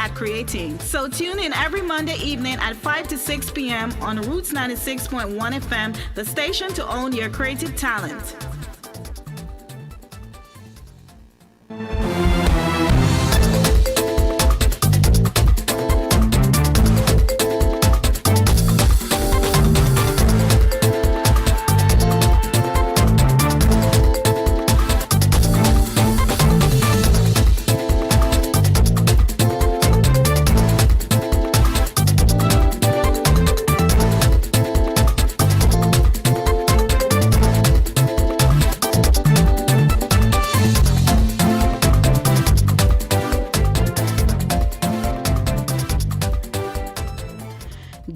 start creating. So tune in every Monday evening at 5 to 6 p.m. on Roots 96.1 FM, the station to own your creative talent.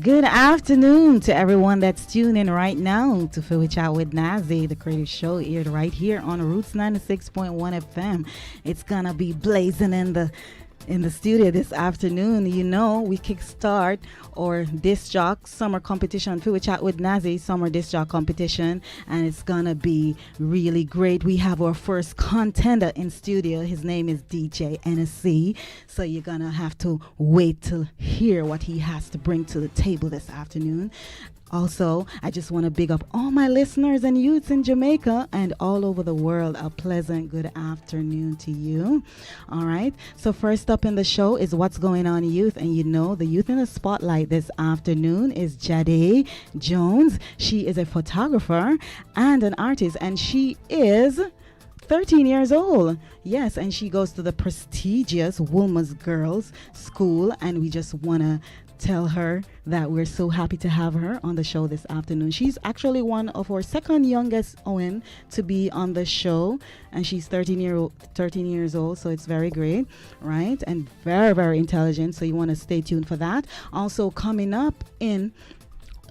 Good afternoon to everyone that's tuned in right now to Fiwi Chat with Nazzy, the creative show aired right here on Roots 96.1 FM. It's gonna be blazing in the studio this afternoon. You know, we kickstart our disc jock summer competition, Fiwi Chat with Nazzy summer disc jock competition, and it's gonna be really great. We have our first contender in studio. His name is DJ NSC, so you're gonna have to wait to hear what he has to bring to the table this afternoon. Also, I just want to big up all my listeners and youths in Jamaica and all over the world. A pleasant good afternoon to you. All right. So first up in the show is What's Going On Youth. And you know, the youth in the spotlight this afternoon is Jade Jones. She is a photographer and an artist, and she is 13 years old. Yes, and she goes to the prestigious Woolmer's Girls School, and we just want to tell her that we're so happy to have her on the show this afternoon. She's actually one of our second youngest Owen to be on the show, and she's 13 years old, so it's very great, right? And very, very intelligent, so you want to stay tuned for that. Also coming up in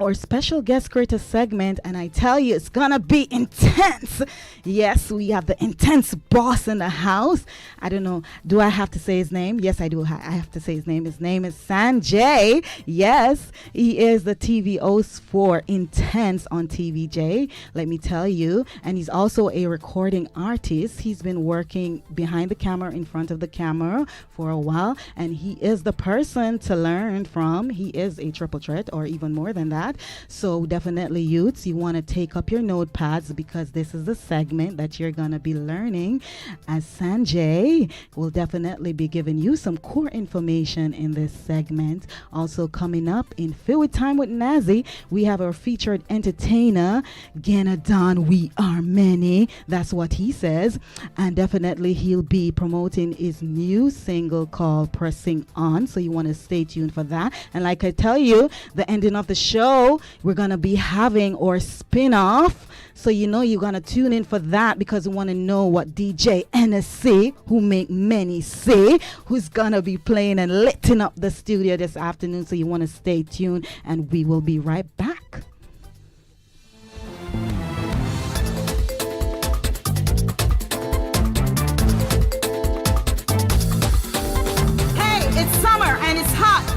our special guest creator segment, and I tell you, it's gonna be intense. Yes, we have the intense boss in the house. I don't know, do I have to say his name? Yes, I do. I have to say his name. His name is Sanjay. Yes, he is the TV host for Intense on TVJ, let me tell you. And he's also a recording artist. He's been working behind the camera, in front of the camera for a while, and he is the person to learn from. He is a triple threat, or even more than that. So definitely, youths, you want to take up your notepads, because this is the segment that you're going to be learning, as Sanjay will definitely be giving you some core information in this segment. Also coming up in Fiwi Time with Nazzy, we have our featured entertainer, Ganadon. We are many. That's what he says. And definitely he'll be promoting his new single called Pressing On. So you want to stay tuned for that. And like I tell you, the ending of the show, we're going to be having our spin-off. So you know you're going to tune in for that, because we want to know what DJ NSC, who make many say, who's going to be playing and lighting up the studio this afternoon. So you want to stay tuned, and we will be right back.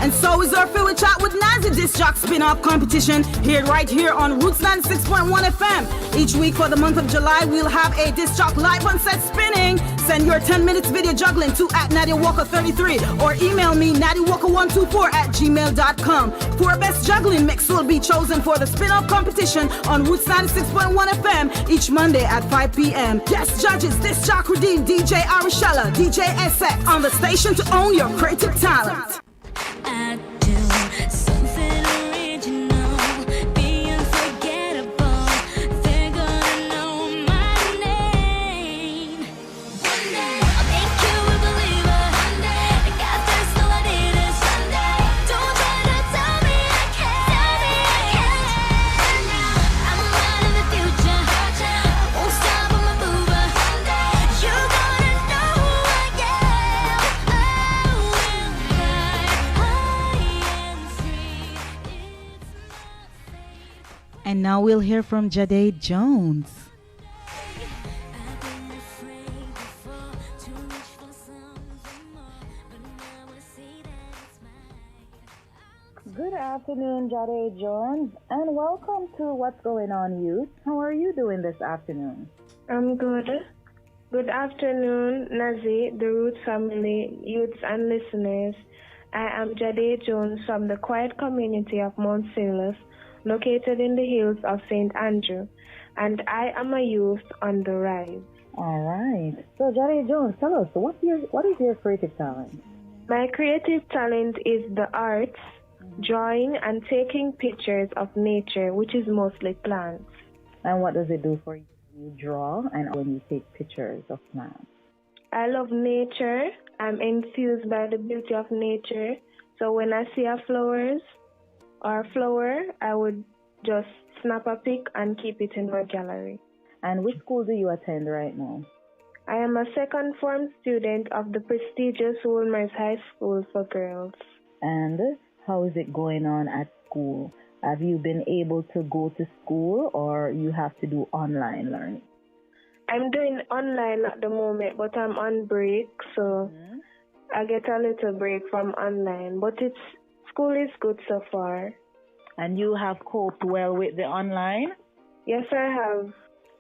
And so is our Fiwi Chat with Nazzy disc jock spin-off competition here right here on Roots 96.1 FM. Each week for the month of July, we'll have a disc jock live on set spinning. Send your 10 minutes video juggling to @NadiaWalker33 or email me nadiawalker124@gmail.com. For best juggling mix will be chosen for the spin-off competition on Roots 96.1 FM each Monday at 5 p.m. Guest judges, disc jock redeemed DJ Arishella, DJ SX on the station to own your creative talent. I do something original, be unforgettable. They're gonna know my name. One day I'll make you a believer. One day I got this, all I need is Sunday. Don't try to tell me I can't. I'm a man in the future. I won't stop, I'm a mover. You gonna know who I am. And now we'll hear from Jade Jones. Good afternoon, Jade Jones, and welcome to What's Going On Youth. How are you doing this afternoon? I'm good. Good afternoon, Nazzy, the Root family, youths and listeners. I am Jade Jones from the quiet community of Mount Sinless, located in the hills of St. Andrew, and I am a youth on the rise. All right. So, Jade Jones, tell us, what is your creative talent? My creative talent is the arts, drawing and taking pictures of nature, which is mostly plants. And what does it do for you? You draw and when you take pictures of plants. I love nature. I'm enthused by the beauty of nature. So when I see a flower, I would just snap a pic and keep it in my gallery. And which school do you attend right now? I am a second form student of the prestigious Woolmer's High School for Girls. And how is it going on at school? Have you been able to go to school or you have to do online learning? I'm doing online at the moment, but I'm on break, so I get a little break from online. But school is good so far. And you have coped well with the online? Yes, I have.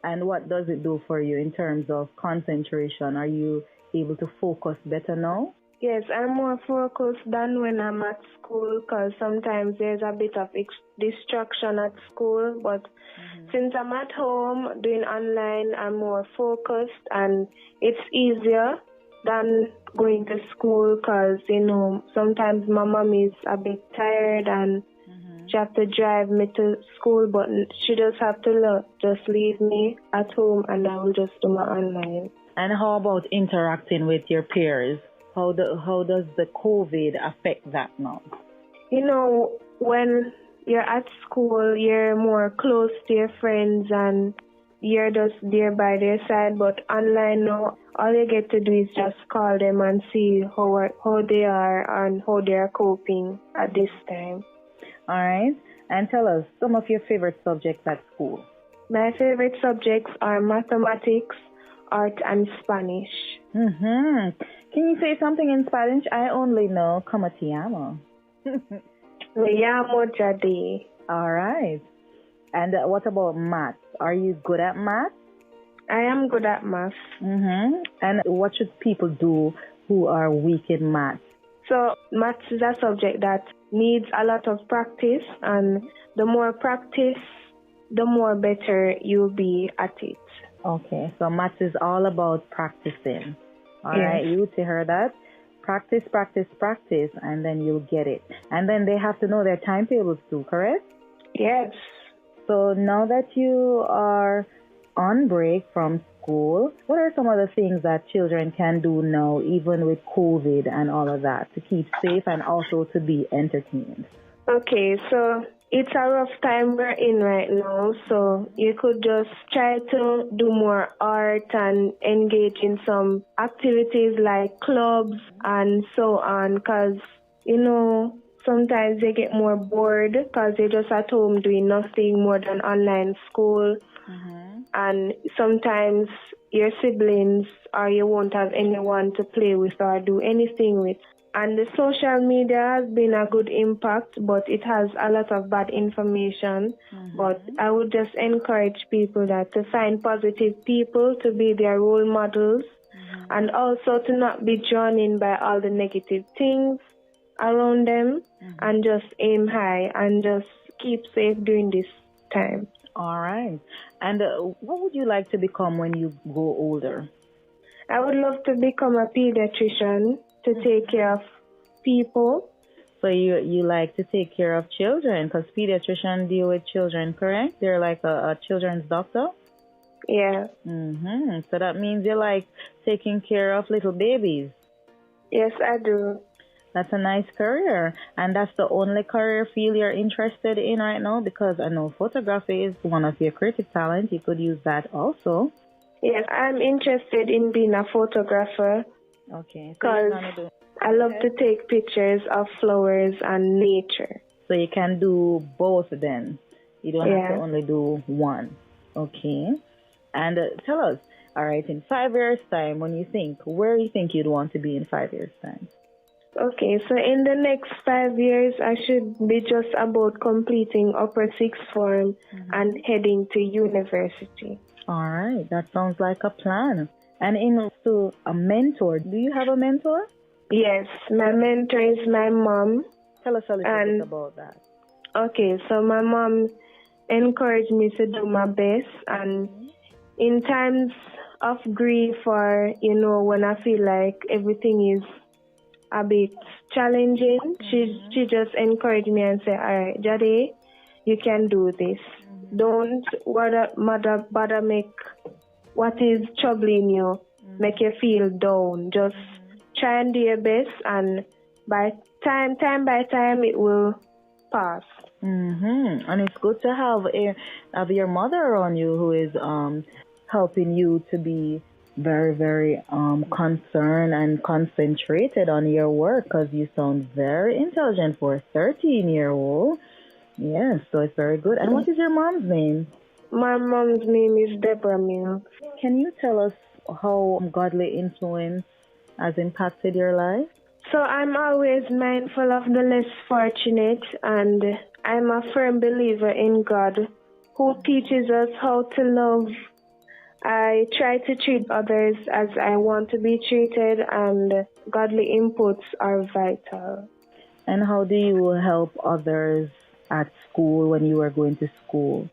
And what does it do for you in terms of concentration? Are you able to focus better now? Yes, I'm more focused than when I'm at school because sometimes there's a bit of distraction at school. But since I'm at home doing online, I'm more focused and it's easier than going to school because, sometimes my mom is a bit tired and she has to drive me to school, but she just have to just leave me at home and I will just do my online. And how about interacting with your peers? How does the COVID affect that now? When you're at school, you're more close to your friends and you're just there by their side. But online now, all you get to do is just call them and see how they are and how they are coping at this time. All right. And tell us some of your favorite subjects at school. My favorite subjects are mathematics, art, and Spanish. Can you say something in Spanish? I only know como te llamo. Me llamo Jade. All right. And what about math? Are you good at math? I am good at math. And what should people do who are weak in math? So math is a subject that needs a lot of practice, and the more practice, the more better you'll be at it. Okay, so math is all about practicing. All Yes. right, you to hear that? Practice, practice, practice, and then you'll get it. And then they have to know their timetables too, correct? Yes. So now that you are on break from school, what are some of the things that children can do now, even with COVID and all of that, to keep safe and also to be entertained? Okay, so it's a rough time we're in right now, so you could just try to do more art and engage in some activities like clubs and so on, because, sometimes they get more bored because they're just at home doing nothing more than online school. And sometimes your siblings or you won't have anyone to play with or do anything with. And the social media has been a good impact, but it has a lot of bad information. But I would just encourage people to find positive people to be their role models and also to not be drawn in by all the negative things around them and just aim high and just keep safe during this time. All right. And what would you like to become when you grow older? I would love to become a pediatrician to take care of people. So you like to take care of children because pediatricians deal with children, correct? They're like a children's doctor? Yeah. So that means you like taking care of little babies. Yes, I do. That's a nice career. And that's the only career field you're interested in right now? Because I know photography is one of your creative talents. You could use that also. Yes, I'm interested in being a photographer. Okay. Because I love to take pictures of flowers and nature. So you can do both then. You don't have to only do one. Okay. And tell us, all right, in 5 years' time, when you think, where you think you'd want to be in 5 years' time? Okay, so in the next 5 years, I should be just about completing upper sixth form and heading to university. All right, that sounds like a plan. And to a mentor, do you have a mentor? Yes, my mentor is my mom. Tell us a little bit And about that. okay, so my mom encouraged me to do my best, and in times of grief, or when I feel like everything is a bit challenging, she just encouraged me and said, "All right, Jade, you can do this. Don't bother make what is troubling you make you feel down. Just try and do your best, and by time by time, it will pass." And it's good to have your mother around you who is helping you to be very, very concerned and concentrated on your work, because you sound very intelligent for a 13-year-old. Yes, so it's very good. And what is your mom's name? My mom's name is Deborah Mills. Can you tell us how godly influence has impacted your life? So I'm always mindful of the less fortunate, and I'm a firm believer in God, who teaches us how to love. I try to treat others as I want to be treated, and godly inputs are vital. And how do you help others at school when you are going to school?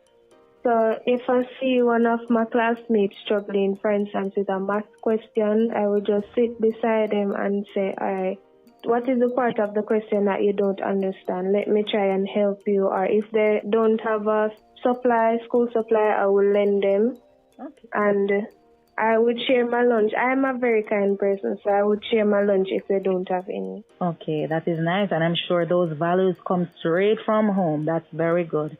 So if I see one of my classmates struggling, for instance, with a math question, I will just sit beside them and say, "All right, what is the part of the question that you don't understand? Let me try and help you." Or if they don't have a school supply, I will lend them. Okay. And I would share my lunch. I am a very kind person, so I would share my lunch if they don't have any. Okay, that is nice. And I'm sure those values come straight from home. That's very good.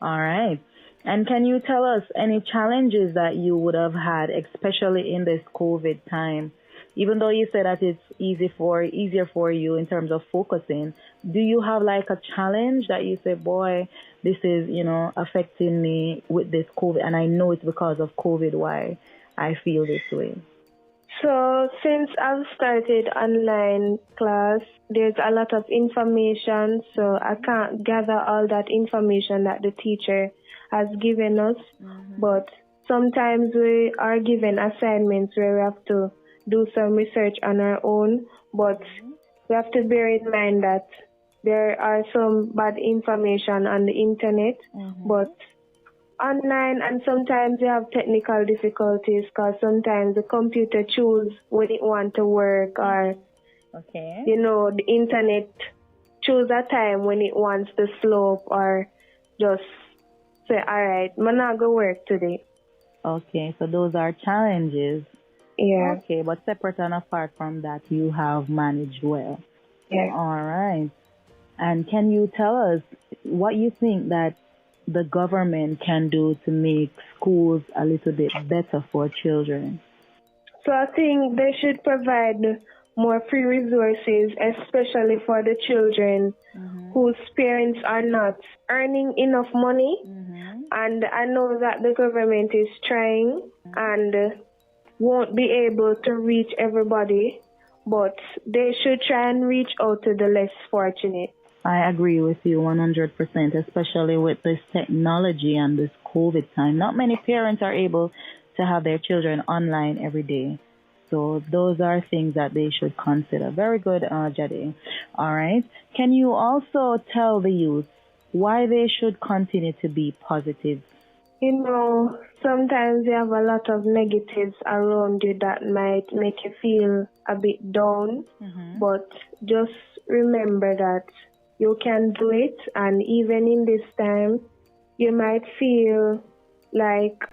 All right. And can you tell us any challenges that you would have had, especially in this COVID time? Even though you said that it's easier for you in terms of focusing, do you have like a challenge that you say, boy, this is, affecting me with this COVID, and I know it's because of COVID why I feel this way? So since I've started online class, there's a lot of information, so I can't gather all that information that the teacher has given us. But sometimes we are given assignments where we have to do some research on our own, but we have to bear in mind that there are some bad information on the internet, but online, and sometimes we have technical difficulties because sometimes the computer choose when it want to work, or the internet choose a time when it wants to slope, or just say, "All right, I'm not going to work today." Okay, so those are challenges. Yeah. Okay, but separate and apart from that, you have managed well. Yeah. All right. And can you tell us what you think that the government can do to make schools a little bit better for children? So I think they should provide more free resources, especially for the children whose parents are not earning enough money. And I know that the government is trying and won't be able to reach everybody, but they should try and reach out to the less fortunate. I agree with you 100%, especially with this technology and this COVID time. Not many parents are able to have their children online every day. So those are things that they should consider. Very good, Jade. All right. Can you also tell the youth why they should continue to be positive? Sometimes you have a lot of negatives around you that might make you feel a bit down, but just remember that you can do it, and even in this time, you might feel like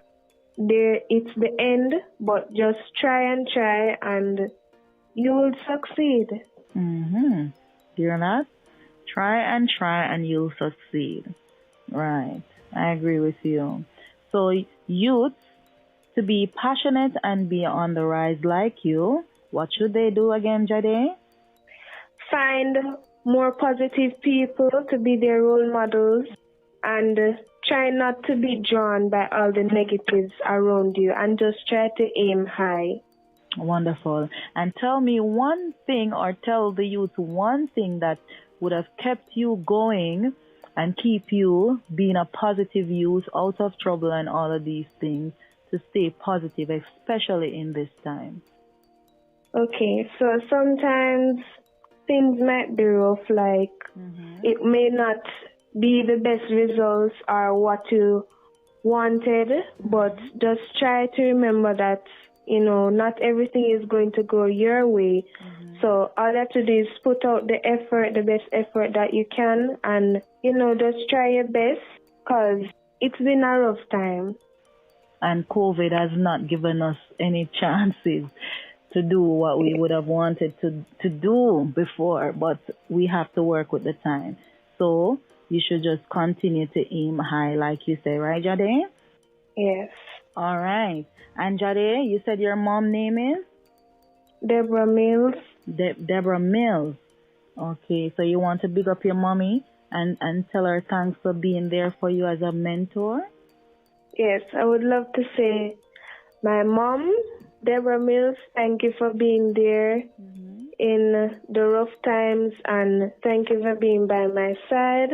it's the end, but just try and you will succeed. Hear that? Try and you'll succeed. Right. I agree with you. So youth, to be passionate and be on the rise like you, what should they do again, Jade? Find more positive people to be their role models, and try not to be drawn by all the negatives around you, and just try to aim high. Wonderful. And tell me one thing, or tell the youth one thing that would have kept you going and keep you being a positive youth, out of trouble and all of these things, to stay positive, especially in this time. Okay, so sometimes things might be rough, like it may not be the best results or what you wanted, but just try to remember that, not everything is going to go your way. So all you have to do is put out the effort, the best effort that you can, and, just try your best, because it's been a rough time. And COVID has not given us any chances to do what we would have wanted to do before, but we have to work with the time. So you should just continue to aim high, like you say, right, Jade? Yes. All right. And Jade, you said your mom name is? Deborah Mills. Deborah Mills. Okay, so you want to big up your mommy and tell her thanks for being there for you as a mentor? Yes, I would love to say, my mom, Deborah Mills, thank you for being there in the rough times, and thank you for being by my side.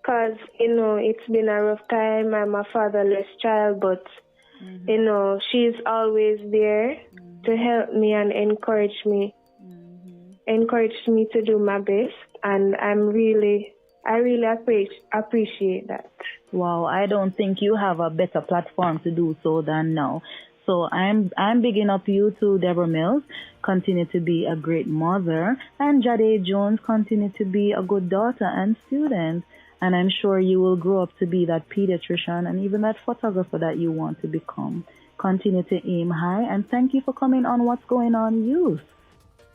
Because, it's been a rough time. I'm a fatherless child, but, she's always there to help me and encourage me to do my best. And I really appreciate that. Wow, I don't think you have a better platform to do so than now. So I'm bigging up you too, Deborah Mills. Continue to be a great mother, and Jade Jones continue to be a good daughter and student. And I'm sure you will grow up to be that pediatrician and even that photographer that you want to become. Continue to aim high, and thank you for coming on What's Going On Youth.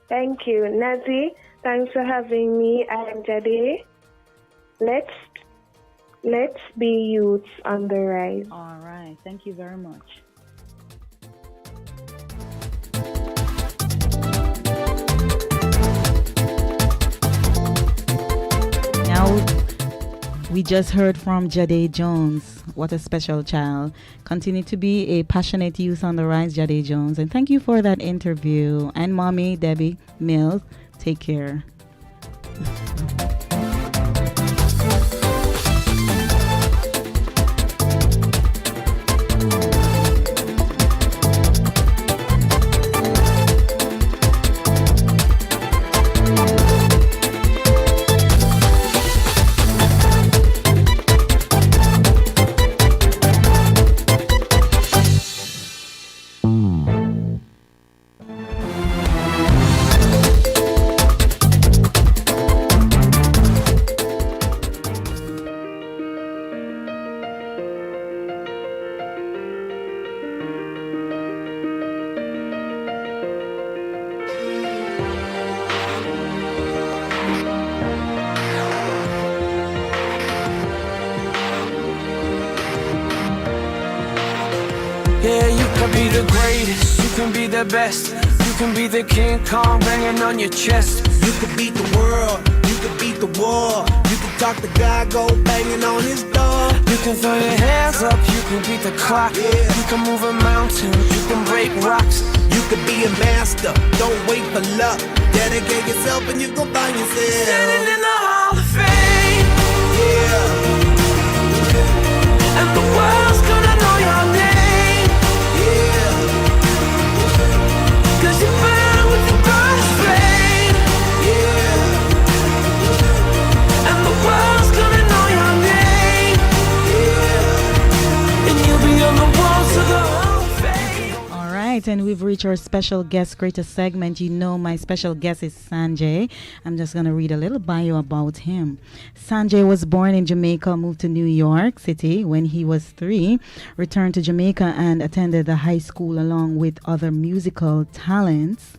Thank you, Nazzy. Thanks for having me. I am Jade. Let's be youths on the rise. All right. Thank you very much. Now, we just heard from Jade Jones. What a special child. Continue to be a passionate youth on the rise, Jade Jones. And thank you for that interview. And Mommy, Debbie Mills, take care. Yeah, you can be the greatest, you can be the best. You can be the King Kong banging on your chest. You can beat the world, you can beat the war. You can talk to God, go banging on his door. You can throw your hands up, you can beat the clock. Yeah. You can move a mountain, you can break rocks. You can be a master, don't wait for luck. Dedicate yourself and you gon' find yourself. Standing in the Hall of Fame, Yeah, and the world's gonna know your name. yeah, 'Cause you burn with the brightest flame, yeah, and the world's gonna know your name. yeah. And you'll be on the walls of the Hall of Fame. All right, and we've reached our special guest creator segment. You know, my special guest is Sanjay. I'm just going to read a little bio about him. Sanjay was born in Jamaica, moved to New York City when he was 3, returned to Jamaica and attended the high school along with other musical talents.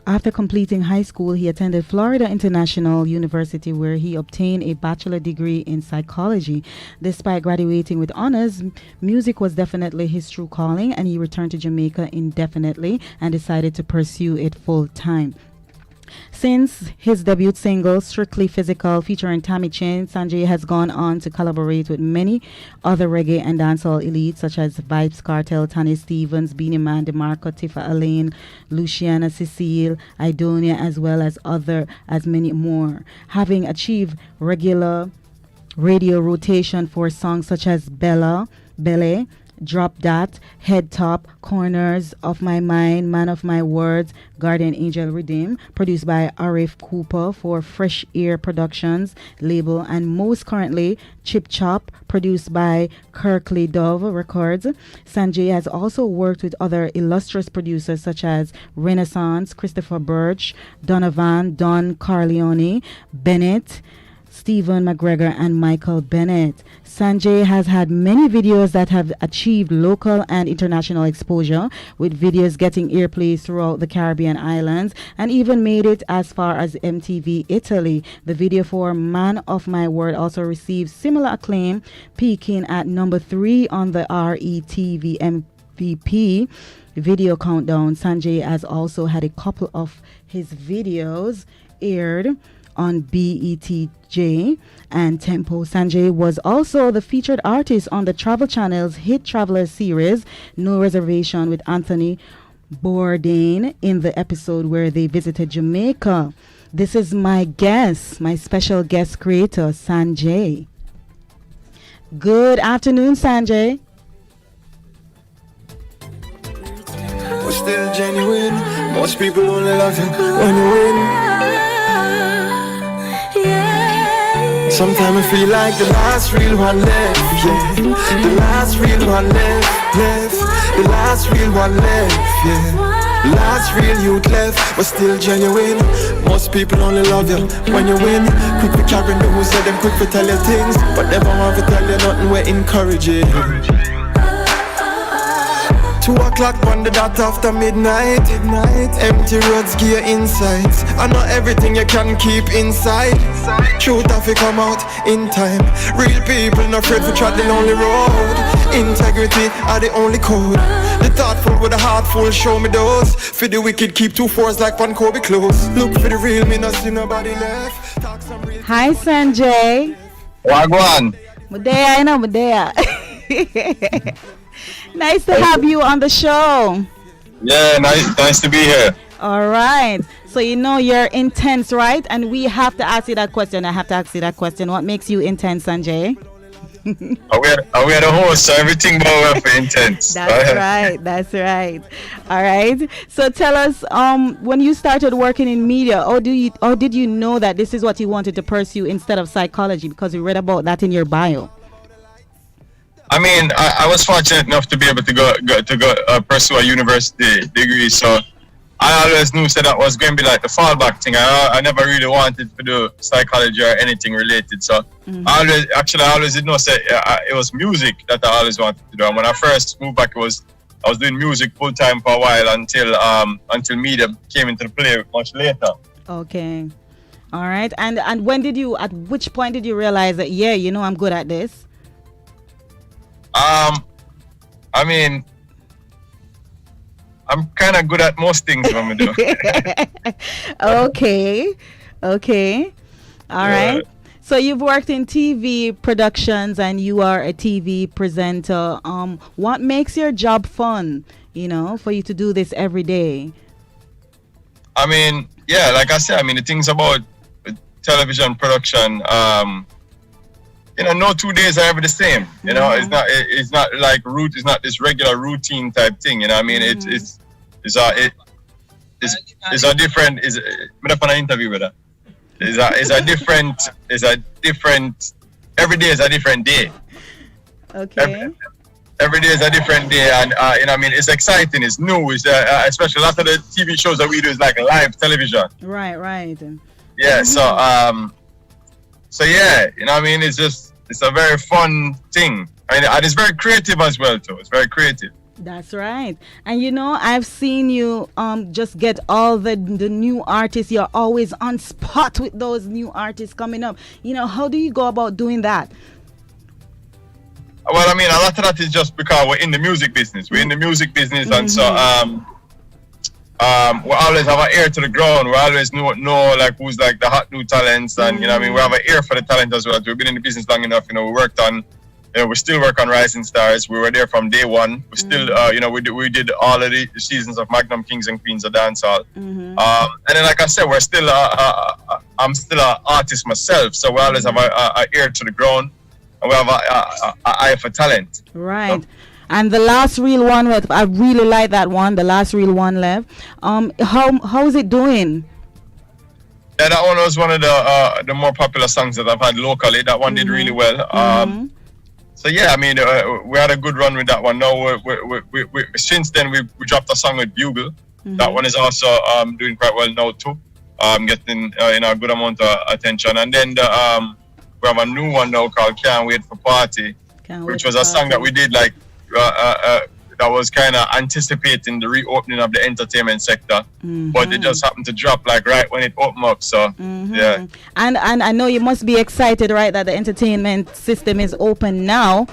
After completing high school, he attended Florida International University, where he obtained a bachelor degree in psychology. Despite graduating with honors, music was definitely his true calling, and he returned to Jamaica indefinitely and decided to pursue it full time. Since his debut single, Strictly Physical, featuring Tammy Chin, Sanjay has gone on to collaborate with many other reggae and dancehall elites such as Vibes Cartel, Tanya Stevens, Beanie Man, DeMarco, Tifa Elaine, Luciana Cecile, Idonia, as well as many more. Having achieved regular radio rotation for songs such as Belle, Drop That, Head Top, Corners of My Mind, Man of My Words, Guardian Angel Redeem, produced by Arif Cooper for Fresh Ear Productions label, and most currently Chip Chop, produced by Kirkley Dove Records. Sanjay has also worked with other illustrious producers such as Renaissance, Christopher Birch, Donovan, Don Carleone, Bennett, Stephen McGregor, and Michael Bennett. Sanjay has had many videos that have achieved local and international exposure, with videos getting airplay throughout the Caribbean islands and even made it as far as MTV Italy. The video for Man of My Word also received similar acclaim, peaking at number 3 on the RETV MVP video countdown. Sanjay has also had a couple of his videos aired on BETJ and Tempo. Sanjay was also the featured artist on the Travel Channel's hit Traveler series, No Reservation, with Anthony Bourdain in the episode where they visited Jamaica. This is my guest, my special guest creator, Sanjay. Good afternoon, Sanjay. We're still genuine. Most people only love you when you win. Sometimes I feel like the last real one left, yeah. The last real one left. The last real one left, yeah. The last real youth left, but still genuine. Most people only love you when you win. Quick to carry news, say them quick to tell you things, but never want to tell you nothing we encouraging. 2 o'clock on the dot after midnight. Empty roads give you insights. I know everything you can keep inside. Truth have to come out in time. Real people not afraid to tread the lonely road. Integrity are the only code. The thoughtful with a heart full show me those. For the wicked keep 2 4s like one Kobe close. Look for the real, me not see nobody left. Talk some real. Hi, Sanjay. Wagwan. Medea, I know Medea. Nice to have you on the show. Yeah, nice to be here. All right. So you know you're intense, right? And we have to ask you that question. I have to ask you that question. What makes you intense, Sanjay? We are the host, so everything goes for intense. That's right. That's right. All right. So tell us, when you started working in media, or did you know that this is what you wanted to pursue instead of psychology? Because we read about that in your bio. I mean, I was fortunate enough to be able to go pursue a university degree, so I always knew that was going to be like the fallback thing. I never really wanted to do psychology or anything related, so I always did know that it was music that I always wanted to do. And when I first moved back, I was doing music full time for a while until media came into the play much later. Okay, all right. And at which point did you realize that I'm good at this? I mean, I'm kind of good at most things when we do. Okay. All right. So you've worked in TV productions and you are a TV presenter. What makes your job fun, for you to do this every day? I mean, like I said, the things about television production, no 2 days are ever the same. It's not like it's not this regular routine type thing. It's a different. I'm up on an interview with her. It's a different. Every day is a different day. Okay. Every day is a different day, and it's exciting. It's new. It's especially a lot of the TV shows that we do is like live television. Right. Yeah. So yeah, it's a very fun thing. And it's very creative as well too. It's very creative. That's right. And I've seen you just get all the new artists. You're always on spot with those new artists coming up. How do you go about doing that? Well, a lot of that is just because we're in the music business. And so we always have an ear to the ground. We always know like who's like the hot new talents, and we have an ear for the talent as well. We've been in the business long enough. We worked on, we still work on Rising Stars. We were there from day one. We still, we did all of the seasons of Magnum Kings and Queens of Dancehall. And then, like I said, we're still, I'm still an artist myself, so we always have an ear to the ground, and we have an eye for talent. Right. And the last real one, I really like that one. The last real one left. How is it doing? Yeah, that one was one of the more popular songs that I've had locally. That one did really well. So yeah, I mean, we had a good run with that one. Now, since then we dropped a song with Bugle. That one is also doing quite well now too. Getting a good amount of attention. And then we have a new one now called "Can't Wait for Party," which was a song that we did like that was kind of anticipating the reopening of the entertainment sector, but it just happened to drop like right when it opened up. So yeah. And I know you must be excited, right, that the entertainment system is open now.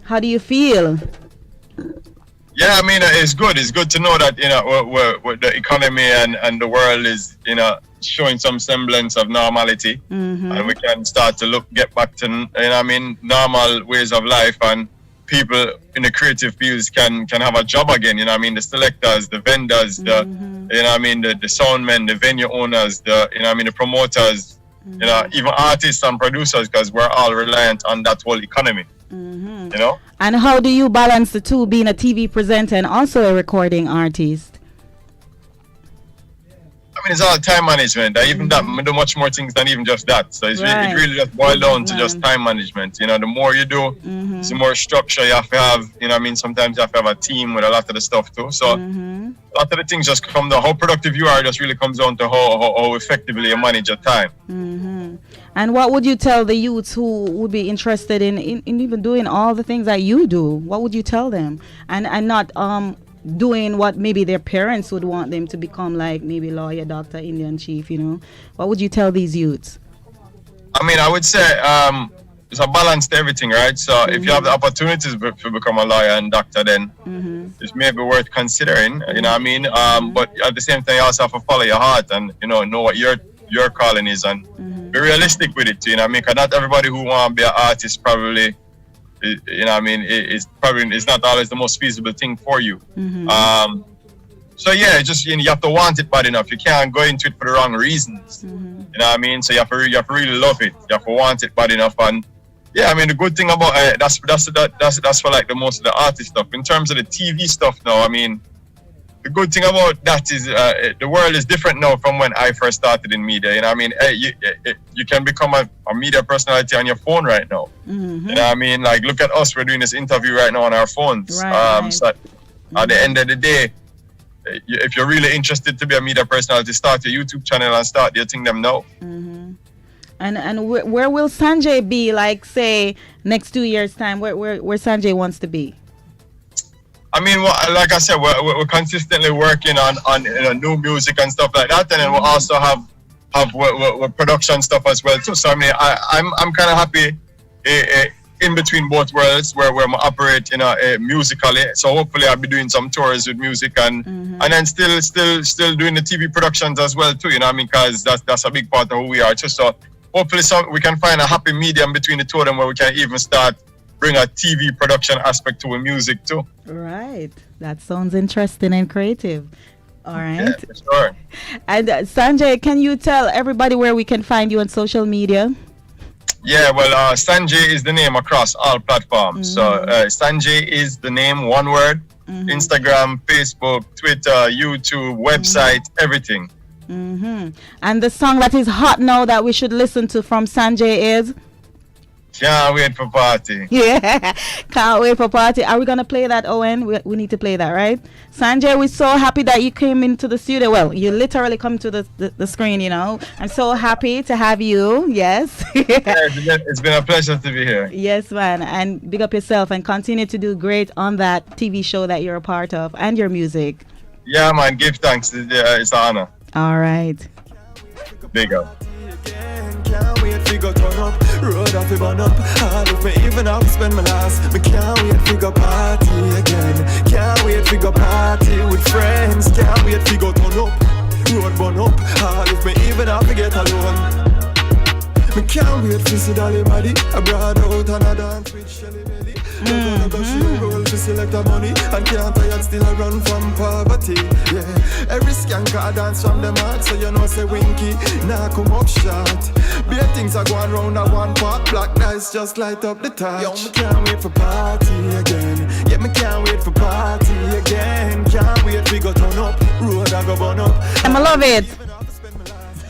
How do you feel? Yeah, I mean, it's good. It's good to know that, we're the economy and the world is, showing some semblance of normality. And we can start to get back to, normal ways of life. And people in the creative fields can have a job again. The selectors, the vendors, the sound men, the venue owners, the promoters, even artists and producers, because we're all reliant on that whole economy. And how do you balance the two, being a TV presenter and also a recording artist? I mean, it's all time management. Even that, we do much more things than even just that. So it really just boils down to just time management. The more you do, the more structure you have to have. Sometimes you have to have a team with a lot of the stuff too. So a lot of the things just come down. How productive you are just really comes down to how effectively you manage your time. And what would you tell the youths who would be interested in even doing all the things that you do? What would you tell them? And not doing what maybe their parents would want them to become, like maybe lawyer, doctor, Indian chief, What would you tell these youths? I mean, I would say it's a balance to everything, right? So if you have the opportunities to become a lawyer and doctor, then it's maybe worth considering, But at the same time, you also have to follow your heart and, know what your calling is and be realistic with it too, Because not everybody who want to be an artist probably, it's probably it's not always the most feasible thing for you. So yeah, just you have to want it bad enough. You can't go into it for the wrong reasons. So you have to really love it. You have to want it bad enough. And yeah, the good thing about that's for like the most of the artist stuff. In terms of the TV stuff now, the good thing about that is the world is different now from when I first started in media. You can become a media personality on your phone right now. Like look at us, we're doing this interview right now on our phones. So at the end of the day, if you're really interested to be a media personality, start your YouTube channel and start your thing them now. And where will Sanjay be, like say next 2 years time? Where Sanjay wants to be? Like I said, we're consistently working on new music and stuff like that, and then we'll also have production stuff as well too. So I'm kind of happy in between both worlds where I operate musically. So hopefully I'll be doing some tours with music and then still doing the TV productions as well too. Because that's a big part of who we are too. So hopefully we can find a happy medium between the two of them where we can even start bring a TV production aspect to music too. Right. That sounds interesting and creative. All right. Yeah, for sure. And Sanjay, can you tell everybody where we can find you on social media? Yeah, well, Sanjay is the name across all platforms. So Sanjay is the name, one word. Instagram, Facebook, Twitter, YouTube, website, everything. And the song that is hot now that we should listen to from Sanjay is? Can't wait for party. Yeah, can't wait for party. Are we gonna play that, Owen? We need to play that, right? Sanjay, we're so happy that you came into the studio. Well, you literally come to the screen, I'm so happy to have you. Yes. It's been a pleasure to be here. Yes, man. And big up yourself and continue to do great on that TV show that you're a part of and your music. Yeah, man. Give thanks. It's an honor. All right. Big up. Can't wait to go turn up, road off burn up. All of me even have to spend my last. Me can't wait to go party again. Can't wait to go party with friends. Can't wait to go turn up, road burn up. All of me even have to get alone. Me can't wait to see Dolly body. I brought out and I dance with Shelly Belly. Gonna go she roll to select the money and can't tired still I run from poverty. Yeah, every skank I dance from the mark, so say winky, nah come up short. Be a things things are going round at one pot. Black nights just light up the touch. Yo, me can't wait for party again. Yeah, me can't wait for party again. Can't wait we go turn up. Road I go burn up. I love it.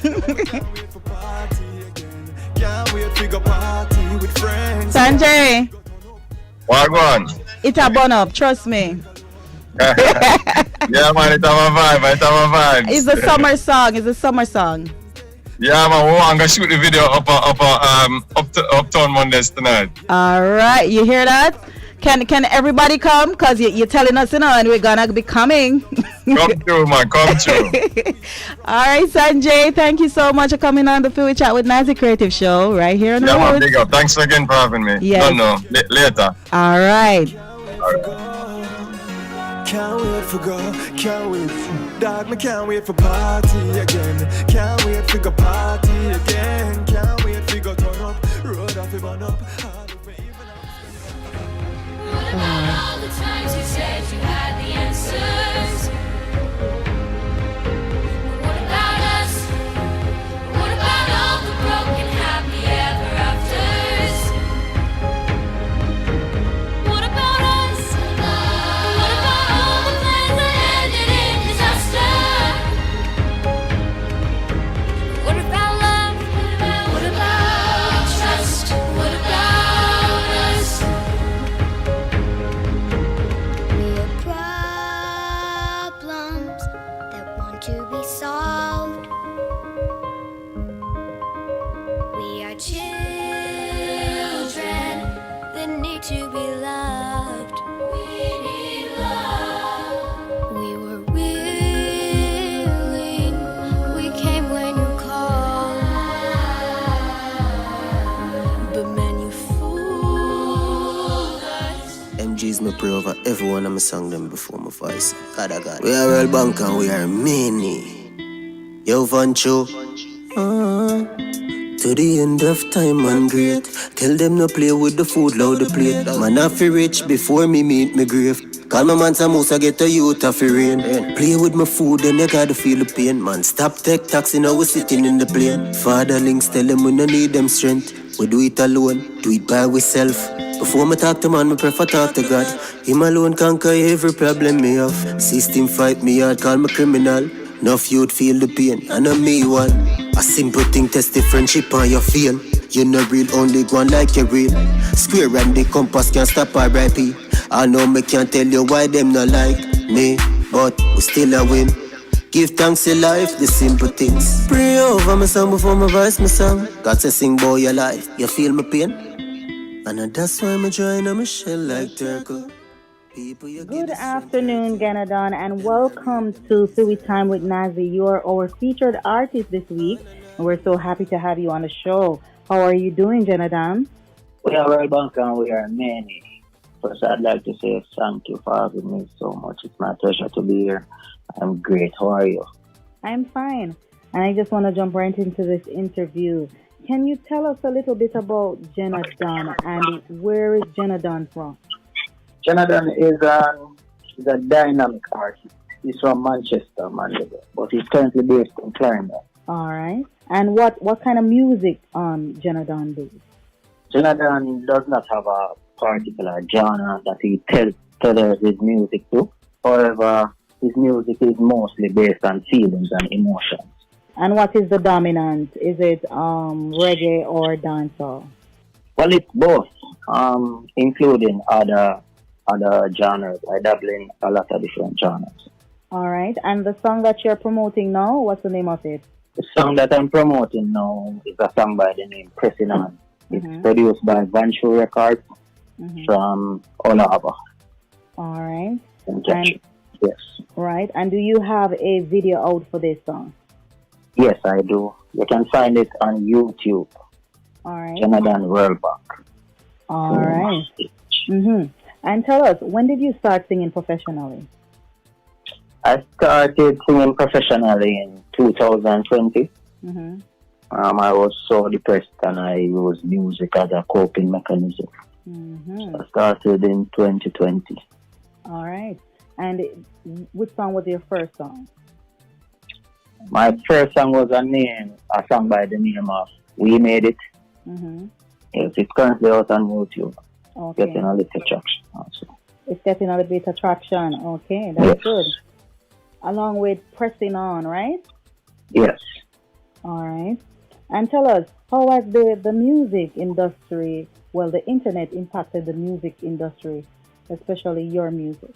Can't wait for party again. Can't wait we go party with friends. Sanjay, Wagwan. it's a burn up, trust me. Yeah, man, it's a vibe. It's a summer song. It's a summer song. Yeah, man, we want to shoot the video Uptown Mondays tonight. All right, you hear that? Can everybody come? Because you're telling us, and we're going to be coming. Come through, man, come through. All right, Sanjay, thank you so much for coming on the Fiwi Chat with Nazzy Creative Show right here on the Yeah, man, road. big up. Thanks again for having me. Yes. No, later. All right. Can't wait for go, can't wait. Dog, me can't wait for party again. Can't wait for go party again. Can't wait for go turn up. Road off burn up. What about all the times you said you had the answers? What about us? What about all the broken happy ever afters? What about us? What about all the plans that ended in disaster? What about love? What about trust? What about us? We have problems that want to be solved. We are children that need to be loved. We need love. We were willing. We came when you called. But man, you fooled us. MG's me pray over everyone I'm sung them before my voice. God, I got it. We are Real Bank and we are many. Yo, Vancho. To the end of time and great. Tell them no play with the food, load the plate. Man, I feel rich before me meet me grave. Call my man Samosa, get a youth off the rain. Play with my food and you gotta feel the pain. Man, stop take taxi, now we sitting in the plane. Father links tell them we no need them strength. We do it alone, do it by ourselves. Before me talk to man, me prefer talk to God. Him alone conquer every problem me have. System fight me hard, call me criminal. Enough youth feel the pain, and I'm me one. A simple thing test the friendship on your feel. You no real, only go on like you real. Square and the compass can't stop RIP. I know me can't tell you why them not like me, but we still a win. Give thanks to life, the simple things. Pray over my song before my voice my song. Got to sing boy your life, you feel my pain? And that's why I'm join my shell like turtle. People, you Good afternoon, Ganadon, and welcome to Fiwi Time with Nazzy. You are our featured artist this week, and we're so happy to have you on the show. How are you doing, Ganadon? We are Real Bank and we are many. First, I'd like to say thank you for having me so much. It's my pleasure to be here. I'm great. How are you? I'm fine, and I just want to jump right into this interview. Can you tell us a little bit about Ganadon and where is Ganadon from? Jonathan is a dynamic artist. He's from Manchester, Manchester, but he's currently based in Clarendon. All right. And what kind of music Ganadon does? Jonathan does not have a particular genre that he tethers his music to. However, his music is mostly based on feelings and emotions. And what is the dominant? Is it reggae or dancehall? Well, it's both, including other genres. I dabble in a lot of different genres. All right. And the song that you're promoting now, what's the name of it? The song that I'm promoting now is a song by the name Pressing On. It's produced by Vancho Records from Olava. All right. And, yes. Right. And do you have a video out for this song? Yes, I do. You can find it on YouTube. All right. Jonathan Worldback. All right. And tell us, when did you start singing professionally? I started singing professionally in 2020. I was so depressed and I used music as a coping mechanism. So I started in 2020. All right. And which song was your first song? My first song was a song by the name of We Made It. Mm-hmm. Yes, it's currently out on YouTube. Okay. Getting a little traction also. It's getting a little bit of traction. Okay, Yes. that's good. Along with pressing on, right? Yes. All right. And tell us, how has the music industry, well, the internet impacted the music industry, especially your music?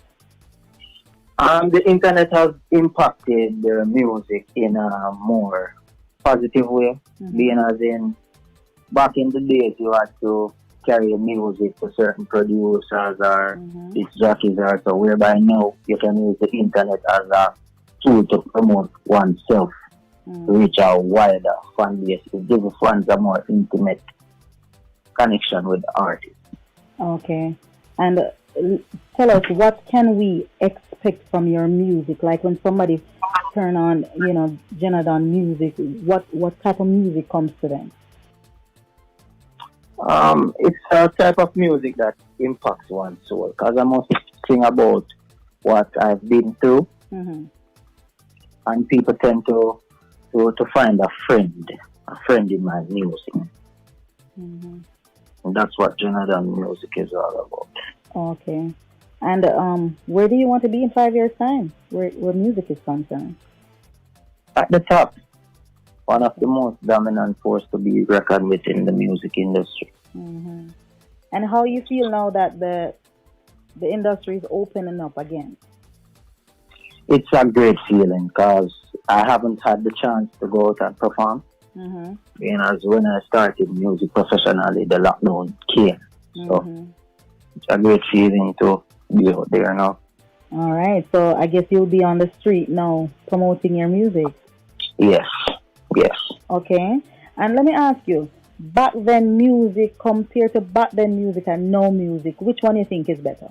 The internet has impacted the music in a more positive way, being as in back in the days you had to carry music to certain producers or disc jockeys or so, whereby now you can use the internet as a tool to promote oneself, to reach a wider fan base, to give the fans a more intimate connection with the artist. Okay. And tell us, what can we expect from your music? Like when somebody turn on, Jonathan music, what type of music comes to them? It's a type of music that impacts one's soul, because I must sing about what I've been through, and people tend to find a friend in my music. And that's what Jonathan music is all about. Okay. And where do you want to be in 5 years' time, where music is concerned? At the top, one of the most dominant force to be reckoned with in the music industry. And how you feel now that the industry is opening up again? It's a great feeling, because I haven't had the chance to go out and perform. As when I started music professionally, the lockdown came. So it's a great feeling to be out there now. All right. So I guess you'll be on the street now promoting your music. Yes. Okay. And let me ask you, back then music compared to back then music and now music, which one you think is better?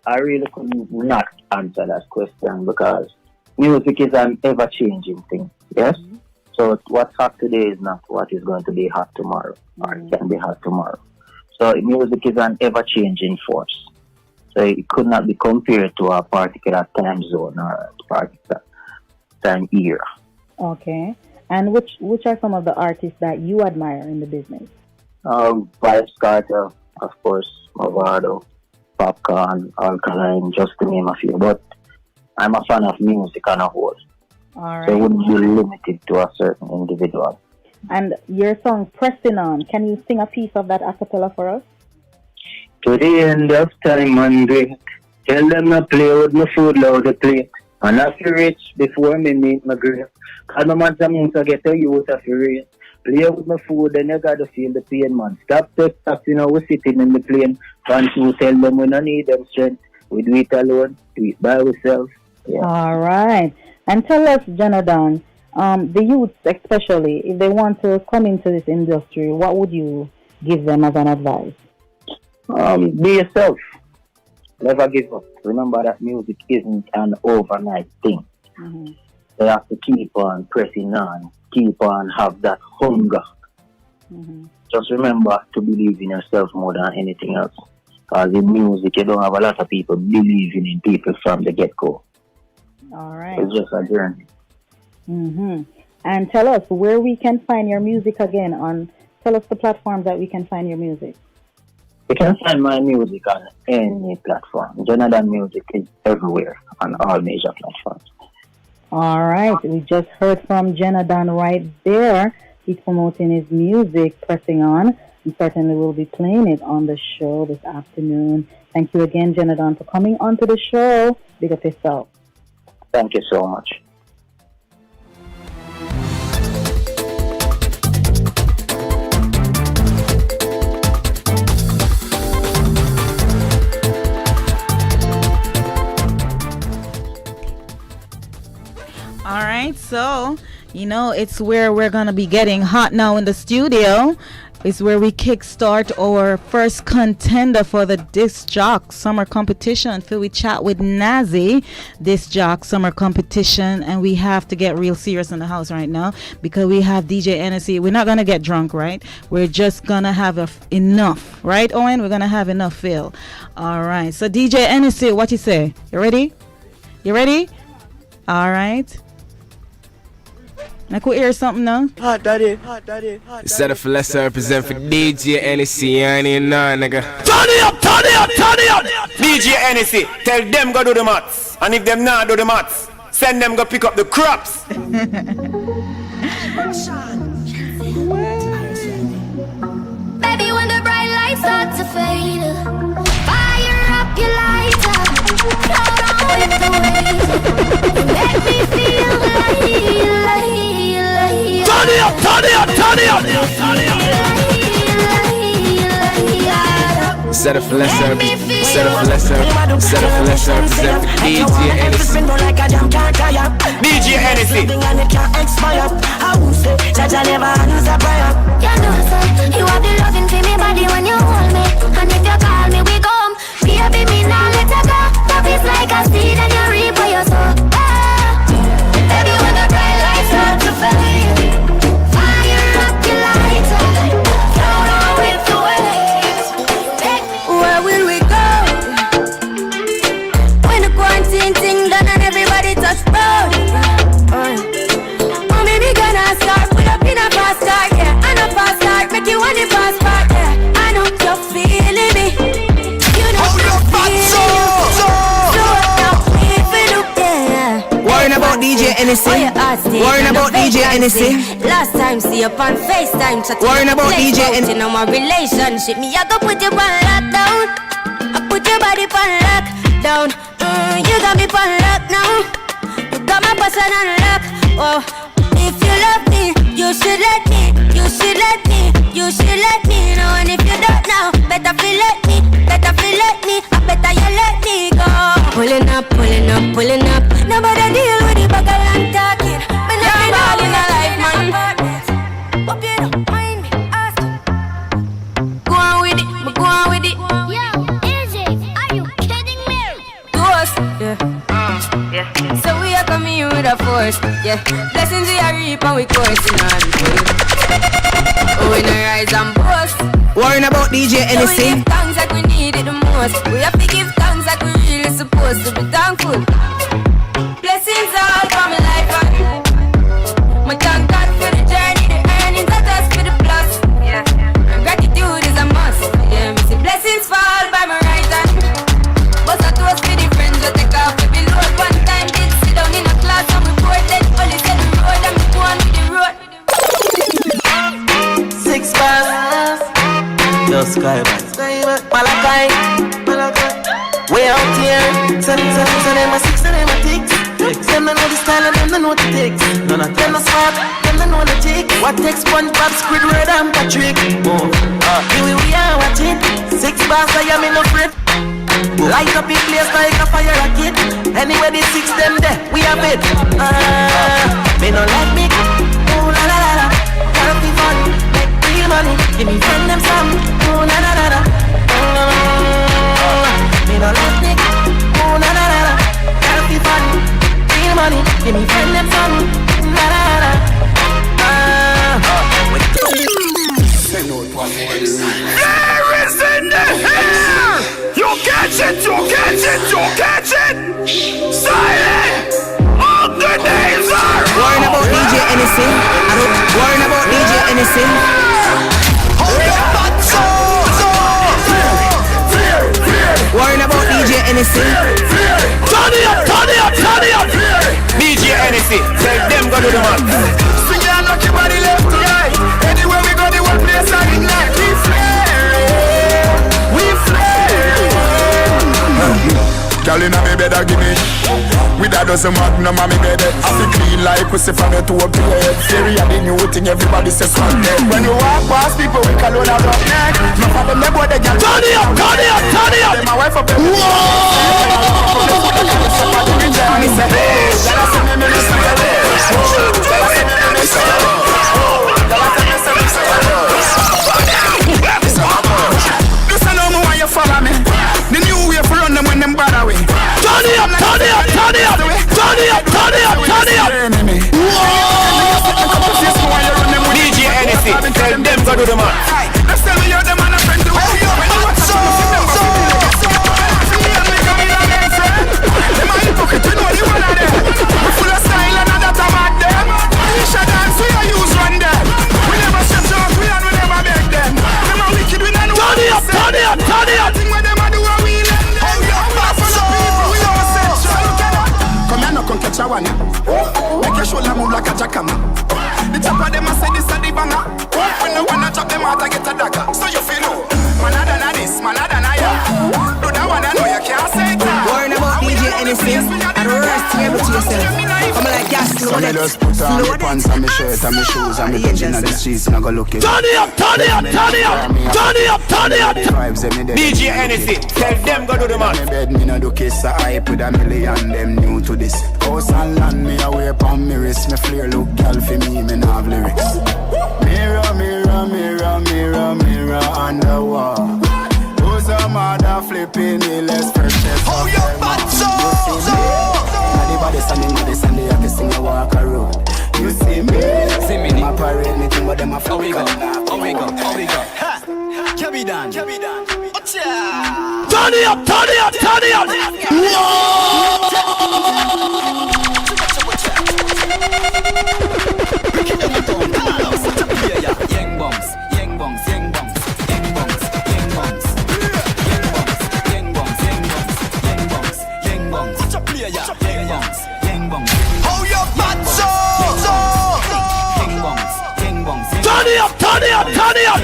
I really could not answer that question, because music is an ever-changing thing. Yes? So what's hot today is not what is going to be hot tomorrow, or it can be hot tomorrow. So music is an ever-changing force. So it could not be compared to a particular time zone or a particular time era. Okay. And which are some of the artists that you admire in the business? Vibes Carter, of course, Movado, Popcorn, Alkaline, just to name a few. But I'm a fan of music on a whole. All right. So it wouldn't be limited to a certain individual. And your song Pressing On, can you sing a piece of that a cappella for us? To the end of time and great, tell them to play with my food loud the plate. And I feel rich before me meet my grave. Cause my man some to get a youth of your race. Play with my food and you gotta feel the pain, man. Stop, we're sitting in the plane. Can't you tell them we don't need them strength. We do it alone, do it by ourselves. Yeah. All right. And tell us, Jonathan, the youths especially, if they want to come into this industry, what would you give them as an advice? Be yourself. Never give up. Remember that music isn't an overnight thing. They have to keep on pressing on, keep on have that hunger. Just remember to believe in yourself more than anything else. Because in music, you don't have a lot of people believing in people from the get-go. All right. It's just a journey. And tell us where we can find your music again. Tell us the platforms that we can find your music. You can find my music on any platform. Jonathan Music is everywhere on all major platforms. All right. We just heard from Jonathan right there. He's promoting his music, Pressing On. And certainly we'll be playing it on the show this afternoon. Thank you again, Jonathan, for coming onto the show. Big up yourself. Thank you so much. All right, so it's where we're gonna be getting hot now in the studio. It's where we kickstart our first contender for the Disc Jock Summer Competition. Fiwi chat with Nazzy, Disc Jock Summer Competition, and we have to get real serious in the house right now because we have DJ NSC. We're not gonna get drunk, right? We're just gonna have enough, right, Owen? We're gonna have enough, Phil. All right. So DJ NSC, what you say? You ready? You ready? All right. I could hear something now. Hot daddy. Set up for lesser represent for DJ NEC, and you know, nigga. Turn it up. DJ NEC, tell them go do the maths. And if them not do the maths, send them go pick up the crops. Baby, when the bright lights start to fade, fire up your lighter, float on with the waves, make me feel like. Turn it up. Set up for lesser represent for DJ NEC. DJ NEC. You have the loving for me body when you hold me, and if you call me, we come. Baby, me now let you go. Love is like a seed and you reap what you sow. Baby, when the bright lights start to fade, fire up your lighter, float on with the waves. Where will we go when the quarantine thing done and everybody touch road? Oh, maybe gonna start put up in a fast start, yeah. And a fast start make you want the fast part, yeah. I know you're feeling me. You know you're feeling me. So now if you look there, Worrying about DJ NEC. Worrying about DJ NEC. last time see up on FaceTime chat. Worrying about DJ NEC. In our relationship, me I go put you on lockdown. I put your body on lockdown. You got me on lock now. You got my person on lock. Oh, if you love me, you should let me. You should let me. You should let me know. And if you don't know, better feel let me. Better feel let me. I better you let me go. Pulling up. Nobody deal with the bugger and talking. But never all in a life, man. Hope you don't mind me asking. Go on with it. Yo, Izzy, are you kidding me? To us, yeah. So we are coming with a force, yeah. Blessings we are reap and we coursing on. Oh, we no rise and boast. Worrying about DJ So we NEC. give thanks like we need it the most. We have to give thanks like we really supposed to be thankful. Blessings all for my life and my thank God for the journey, the earnings are just for the plus. Yeah, and gratitude is a must. Yeah, me see blessings fall by my right hand. But I toast for the friends that take off every load. One time did sit down in a class and we poured then only said the road and we go on with the road. 6 bars. Yo, Skyback. Malachi. Way out here. Send them a 6 and them a tick. Them don't know the style and them don't know the tics. Them not smart, them don't know the tick. What takes SpongeBob, Squidward and Patrick? Here we are watching 6 bars, I am in no fret. Light up in place like a fire rocket. Anyway, the 6 them there, we have it. Me no like me. Ooh la la la la. Gotta be fun, make real money. Give me friend them some. Ooh la la la la. Me no like me. Ooh la la la la. Gotta be fun, real money. Give me friend them some. La la la. There is in the air. You catch it. Silent. All the names are worrying about DJ NEC. Worrying about DJ NEC. Worrying about DJ NEC. Turn it up. DJ NEC. Tell them go do the man. Swing your lucky body left to right. Anywhere we go, the one place I ignite. We flare. Girl inna me bed a give me. With a dozen magnum on me bed. I feel clean like pussy from the toe up to your head. Theory a the new thing, everybody says swag dead. When you walk past people, we call on a rock neck. No problem, they boy they girl. Turn it up. Them my wife up there. This I know me why you follow me. The new way for run them when them bad away. Turn it up. DJ NEC. Tell them go do the man. Let's tell me you're the man a friend to. When you watch them, them a hypocrite, you know the one of them. We full of style and that I'm at them. We shut down. a one. Make your shoulder move like a jackhammer. The chopper them a say this a the banger. When no wanna chop them out, I get a dagger. So you feel no, man a than a this, man a than a ya. Do that one I know you can't say it. Worrying about DJ anything, and rest able to yourself. Come like gas, slow that. Just put on my pants and my shirt and my shoes and my pigeon on the streets and I go look it. Turn it up, turn it up, turn it up, turn it up, turn it up. DJ anything, tell them go do the man. Me bed me no do kiss a hype with a million them new to this. House and land me away pon me wrist. Me flare look girl for me nah have lyrics. Mirror, mirror, mirror, mirror, mirror on the wall. Who's a mother flipping the less precious? Oh your bad Body Sunday, I can sing a walk a road. You see me, my parade, me think what them a fuck. How we go, how we go, how we go. Ha! Cabby down, cabby down. Turn it up, turn it up, turn it up. Yang bongs, yang bongs, yang bongs, yang bongs, yang bongs. Yang bongs, yang bongs, yang bongs, yang bongs. Such a player, yang bongs, yang bongs. Oh your bad Yang bongs, yang bongs. turn it up, turn it up, turn it up.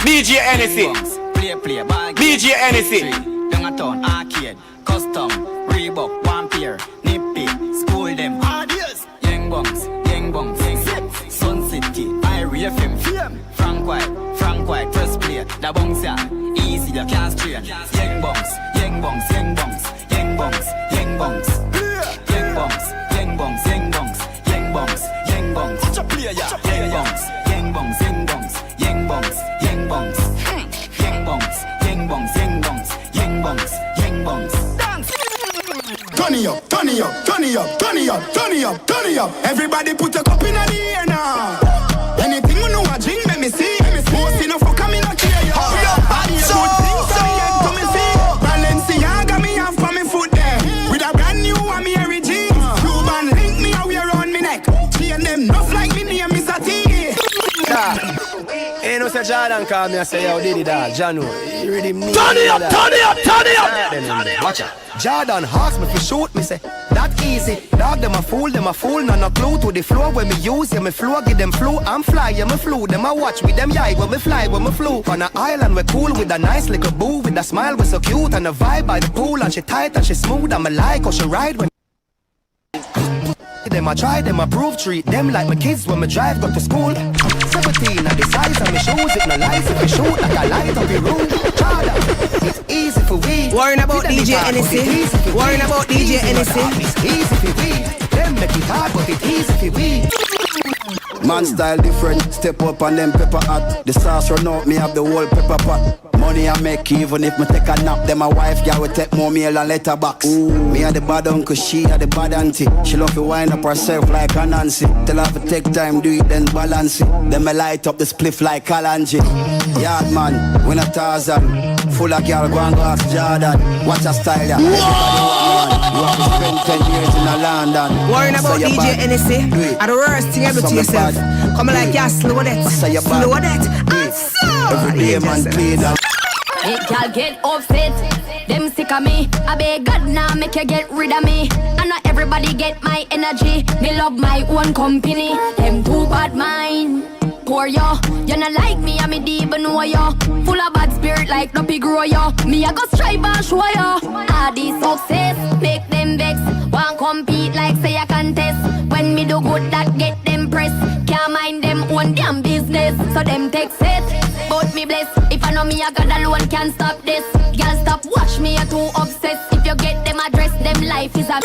DJ anything, Play, bag. DJ anything. Young a town, arcade, custom, Reebok, one pair, nippy, school them. Yang bongs, yang bongs, yang Sun City, Irie FM, Frank White, first play, the bongs ya, easy, you can't strain. Yang bongs, yang bongs, yang bongs, yang bongs, yang bongs. Yang bongs, yang bongs, yang bongs, yang bongs, yang bongs. Such a player, yang bongs, yang bongs, yang bongs, yang bongs, yang bongs. Yang bongs, yang bongs, yang bongs, yang bongs, yang bongs. Dance. Turn it up, turn it up, turn it up, turn it up, turn it up, turn it up. Everybody put a cup in the air now. Anything you know a drink, let me see. Most enough for coming out here. Oh, good things I yet to me see. Balenciaga me have for me foot there. With a brand new one me every jeans. Cuban link me a wear on me neck. Chain them enough like me name is a T. Ain't no say Jordan call me and say yo Diddy dog, Janu. You ready me? Turn it up, turn it up, turn it up. Watch out. Jordan ask me for shoot me say that easy. Dog them a fool, none no clue to the floor when me use yeah, me flow give them flu. I'm fly, yeah me flew. Them a watch with them yai when me fly, when me flew. On an island we cool with a nice little boo with a smile we so cute and a vibe by the pool and she tight and she smooth and me like how she ride when. Them I try, them I prove, treat them like my kids when me drive go to school. 17 at the size of my shoes, it no lies if we shoot like a light up the room. Jordan, it's easy for we. Worrying about DJ anything. Worrying about DJ anything. It's easy for we. Them make it hard, but it's easy for we. Man style different, step up and them pepper hot. The sauce run out, me have the whole pepper pot. Money I make even if me take a nap. Then my wife girl will take more meal and letterbox. Me a the bad uncle, she a the bad auntie. She love to wind up herself like a Nancy. Tell her to take time, do it then balance it. Then me light up the spliff like Kalanji. Yard man, when a Tarzan. Full of girl, go and go ask Jordan. Watch a style ya. Everybody want man. You have to spend 10 years in a London. Worrying about DJ anything. And the worst thing ever to yourself. Come like yeah, slow that. Slow that. And so every day man play that. Hey, y'all get upset. Them sick of me. I beg God now make you get rid of me. And not everybody get my energy. Me love my own company. Them too bad mind. Poor yo, you not like me, I'm a deep know yo. Full of bad spirit like the pig grow yo. Me I go strive and show yo. All this success make them vex. Want compete like say a contest. When me do good that get them press. Can't mind them own damn business. So them take set, but me bless. If I know me I God alone can't stop this. Girl stop watch me, you're too obsessed. If you get them address, them life is a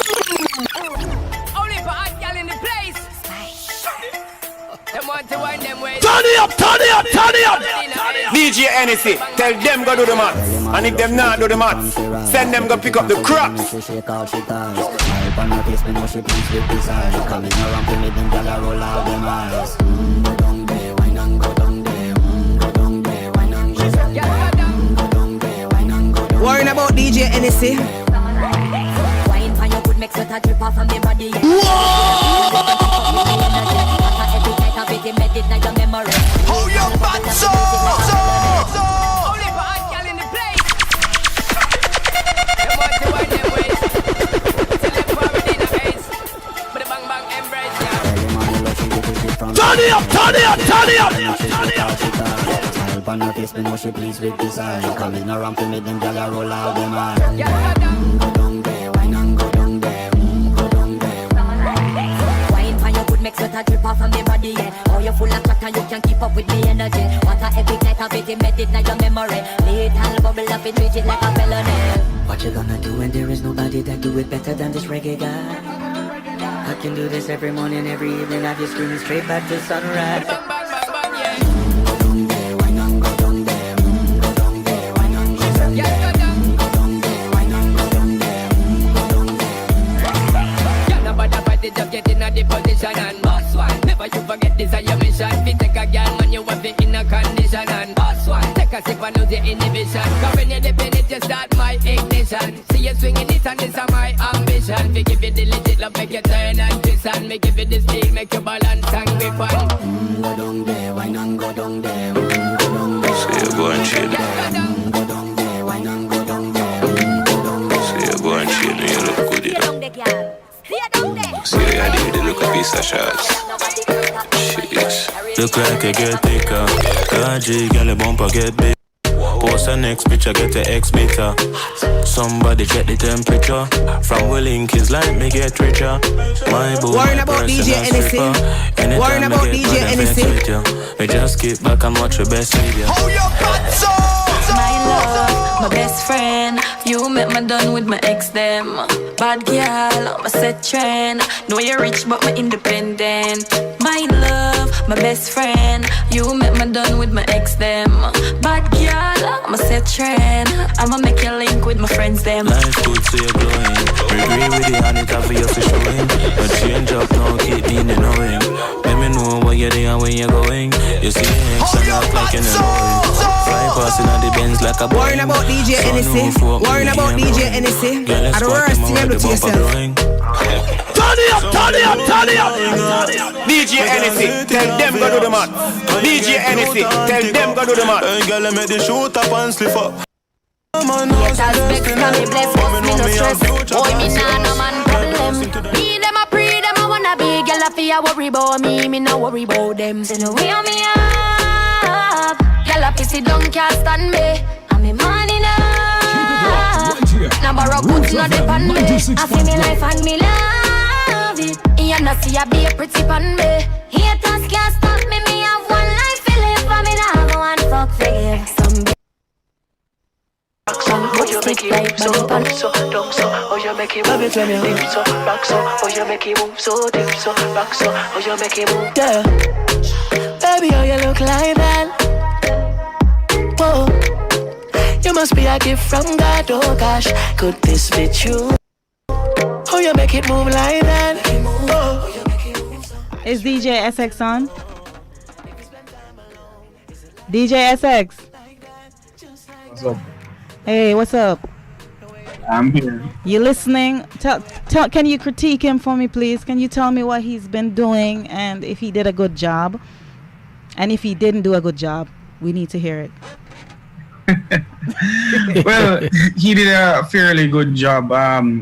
only for hot girl in the place. Them want to wind them ways. Turn it up, turn it up, turn it up. DJ anything, tell them go do the math. And if them not do the math, send them go pick up the crops. Worrying about DJ anything. wine for your good make sweat a drip off of me body. Oh, your bad so. Only for hot girl in the place. Them want to wind them ways. Tell them forward in the base. Turn it up, turn it up, turn it up. Smile on her face, me know she pleased with design. Coming around to make them gyal roll out them eyes. Go down there, wine and go down there, go down there. Wine for your good make sweat a drip off of me body, yeah. Oh, you full of chat and you can keep up with me energy. What a epic night of it, embedded in your memory. Little bubble up it, treat it like a felony. What you gonna do when there is nobody that do it better than this reggae guy? I can do this every morning, every evening. Have you screaming straight back to sunrise. Bang, bang, bang, bang, yeah. Go down there, wine and go down there, go down there, wine and go down there, go down there, wine and go down there, go down there. Yeah, nobody fight it, just get in a the position and boss one. Never you forget this is your mission. If you take a girl, man, you have it in a condition and boss one. Take a sip and lose your inhibition. Cause when you dip in it, you start my ignition. See you swinging it and this is my ambition. We give you the legit love, make you turn and twist and me give you the steel, make you balance and grip on. Go down there, wine and go down there, go down there. So you go and chill. Go down there, wine and go down there, go down there. So you go and chill and you look good, you know. So you had the look a piece of shots. Shit. Look like a girl taker. Kaji, girl, the bumper get big. Post the next picture, get the X meter. Somebody check the temperature. From Willing Kids like me get richer. My boo, Worrying about DJ anything. Worrying about DJ anything. We just keep back and watch your best video. Hold your butts My love, my best friend. You met me done with my ex them. Bad girl, I'm a set trend. Know you're rich but me independent. My love, my best friend. You met me done with my ex them. Bad girl, I'm a set trend. I'ma make you link with my friends them. Life good, so you're glowing. Agree with the honey, coffee, you're showing. But change up now, keep me knowing. Let me know what you're doing and when you're going. You see me, I'm not like you're knowing. Fly passing on the Benz like a boy. Worrying about DJ anything. Worrying about DJ anything. At the worst thing you do to yourself. Turn it up, turn it up, turn it up. DJ anything, tell them go do the man. DJ anything, tell them go do the man. Girl, let me the shoot up and slip up. Get as big from me bless, but me no stress. Boy, me nah no man problem. Me them a pre, them a wanna be. Girl, I feel worry about me, me no worry about them. Say no way on me up. Girl, I pissy don't can't stand me. I'm me money now. Now borrow goods, not depend me. I feel me life and me love it. You not see I be a pretty pan me. Haters can't stop me. Me have one life to live, but me nah go and fuck for you. Some oh, you make it move so dumb so. Oh, you make it move deep so. Rock so. Oh, you make it move so deep so. Rock so. Oh, you make it move. Yeah. Baby, oh, you look like that. Whoa. You must be a gift from God, oh gosh. Could this be true? Oh, you make it move like that. Oh. Is DJ SX on? DJ SX. What's up? Hey, what's up? I'm here. You listening? Tell, can you critique him for me, please? Can you tell me what he's been doing and if he did a good job? And if he didn't do a good job, we need to hear it. Well, he did a fairly good job,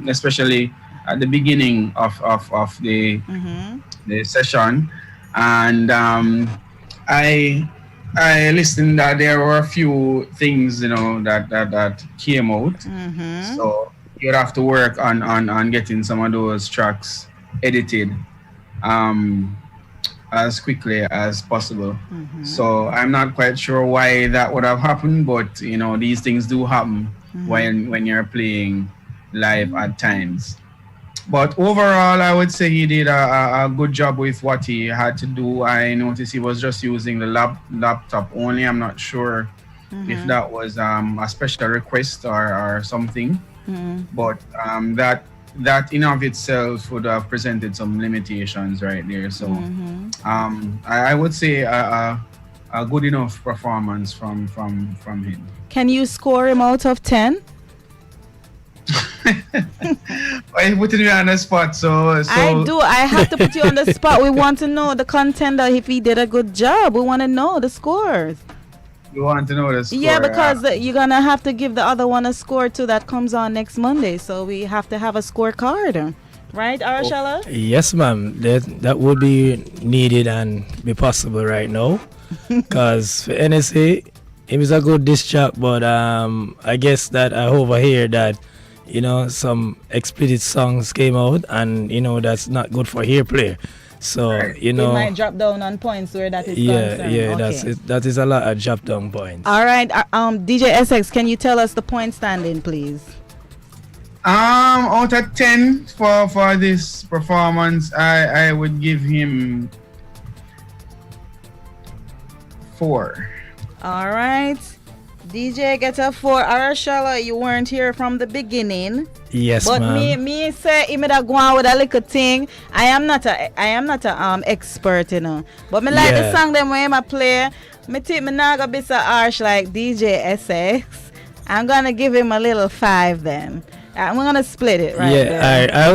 especially at the beginning of the session, and I listened that there were a few things that came out, so you'd have to work on getting some of those tracks edited as quickly as possible. So I'm not quite sure why that would have happened, but these things do happen when you're playing live at times. But overall, I would say he did a good job with what he had to do. I noticed he was just using the laptop only. I'm not sure if that was a special request or something, but that in of itself would have presented some limitations right there. So I would say a good enough performance from him. Can you score him out of 10? I put me on the spot, so I do. I have to put you on the spot. We want to know the contender if he did a good job. We want to know the scores. You want to know the score? Yeah, because you're gonna have to give the other one a score too. That comes on next Monday, so we have to have a scorecard. Right, Arashella? Yes, ma'am. That would be needed and be possible right now. Because for NSA, it was a good disc track, but I guess that I overhear that, some explicit songs came out, and that's not good for ear play. So It might drop down on points where that is concerned. yeah, Okay. that's it. That is a lot of drop down points. All right, DJ SX, can you tell us the point standing, please? Out of 10 for this performance, I would give him 4. All right. DJ gets a 4. Arashella, you weren't here from the beginning. Yes, but ma'am. me say me da go on with a little thing. I am not a expert, But me like the song them when I play. Me think me not gonna be so harsh like DJ SX. I'm gonna give him a little 5 then. I'm gonna split it right there. Yeah, I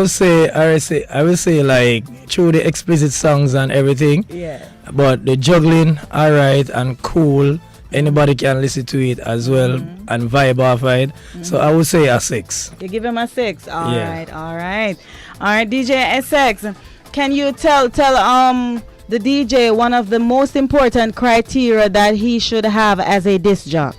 will say like through the explicit songs and everything. Yeah. But the juggling, alright and cool. Anybody can listen to it as well and vibe off it. So I would say a 6. You give him a 6. All right. DJ SX, can you tell the DJ one of the most important criteria that he should have as a disc jockey?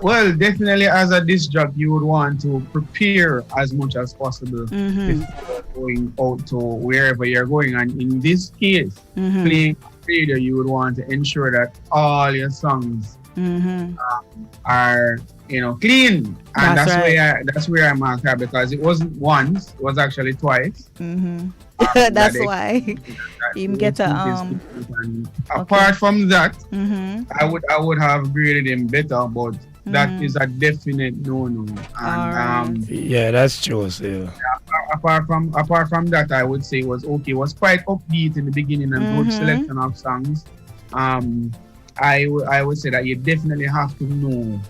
Well, definitely as a disc jockey, you would want to prepare as much as possible before going out to wherever you're going. And in this case, playing radio, you would want to ensure that all your songs are clean. And that's where I'm at, because it wasn't once, it was actually twice. That's why you get a apart from that, I would have graded him better, but that is a definite no. And yeah, that's true. Yeah. Apart from that, I would say it was okay. It was quite upbeat in the beginning and good selection of songs. I would say that you definitely have to know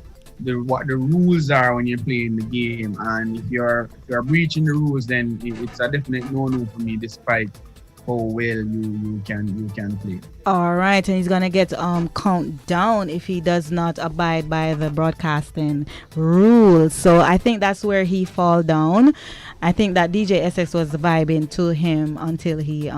what the rules are when you're playing the game, and if you're breaching the rules, then it's a definite no for me, despite how well you can play. All right, and he's gonna get count down if he does not abide by the broadcasting rules. So I think that's where he fall down. I think that DJ SX was vibing to him until he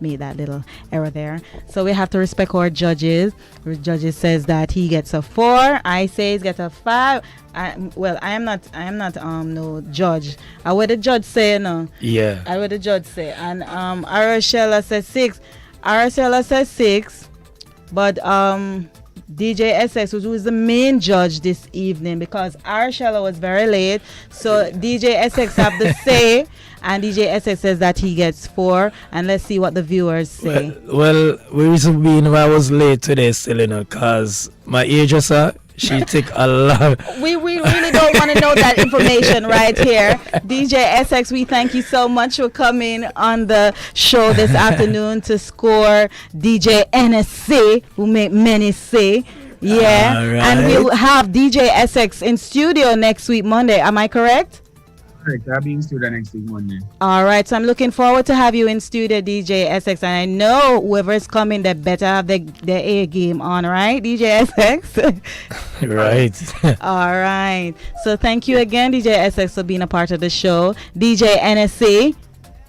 made that little error there. So we have to respect our judges. Our judges says that he gets a 4. I say he gets a 5. I am not no judge. I would the judge say no. Yeah. I would the judge say. And Arashella says 6. Arashella says 6. But DJ SX, who is the main judge this evening, because Arashella was very late, so DJ SX have the say, and DJ SX says that he gets 4, and let's see what the viewers say. Well, the reason being why I was late today still, because my hairdresser, she took a lot. We really don't want to know that information right here. DJ SX, we thank you so much for coming on the show this afternoon to score DJ NSC, who make many say. Yeah. Right. And we'll have DJ SX in studio next week, Monday. Am I correct? Correct. I'll be in studio next week, Monday. All right. So I'm looking forward to have you in studio, DJ SX. And I know whoever's coming, they better have their A game on, right, DJ SX? Right. All right. So thank you again, DJ SX, for being a part of the show. DJ NSC,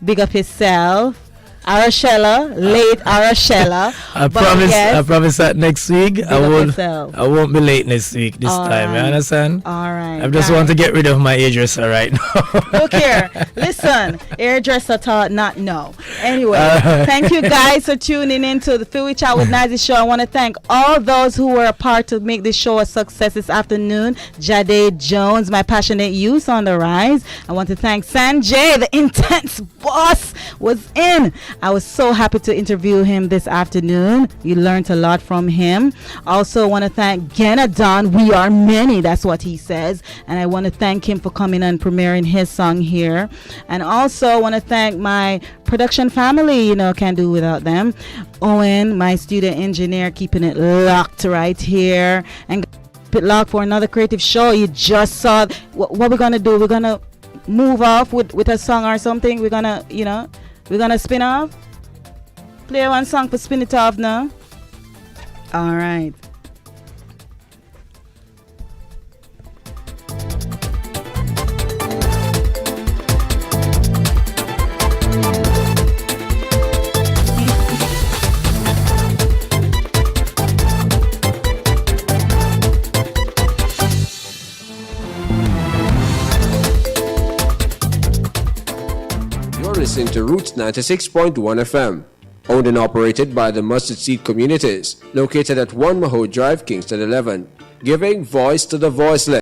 big up yourself. Arashella, late Arashella. I promise that next week I won't be late next week this All time. right. You understand? All right. I just want to get rid of my hairdresser right now. Look here, listen, hairdresser thought not no. Anyway, thank you guys for tuning in to the Fiwi Chat with Nazzy show. I want to thank all those who were a part to make this show a success this afternoon. Jade Jones, my passionate youth on the rise. I want to thank Sanjay, the intense boss, was in. I was so happy to interview him this afternoon. You learned a lot from him. Also want to thank Genadon. We are many. That's what he says. And I want to thank him for coming and premiering his song here. And also want to thank my production family. Can't do without them. Owen, my studio engineer, keeping it locked right here. And keep it locked for another creative show. You just saw what we're going to do. We're going to move off with a song or something. We're going to spin off. Play one song for spin it off now. All right. listening to Roots 96.1 FM. Owned and operated by the Mustard Seed Communities, located at 1 Maho Drive, Kingston 11. Giving voice to the voiceless.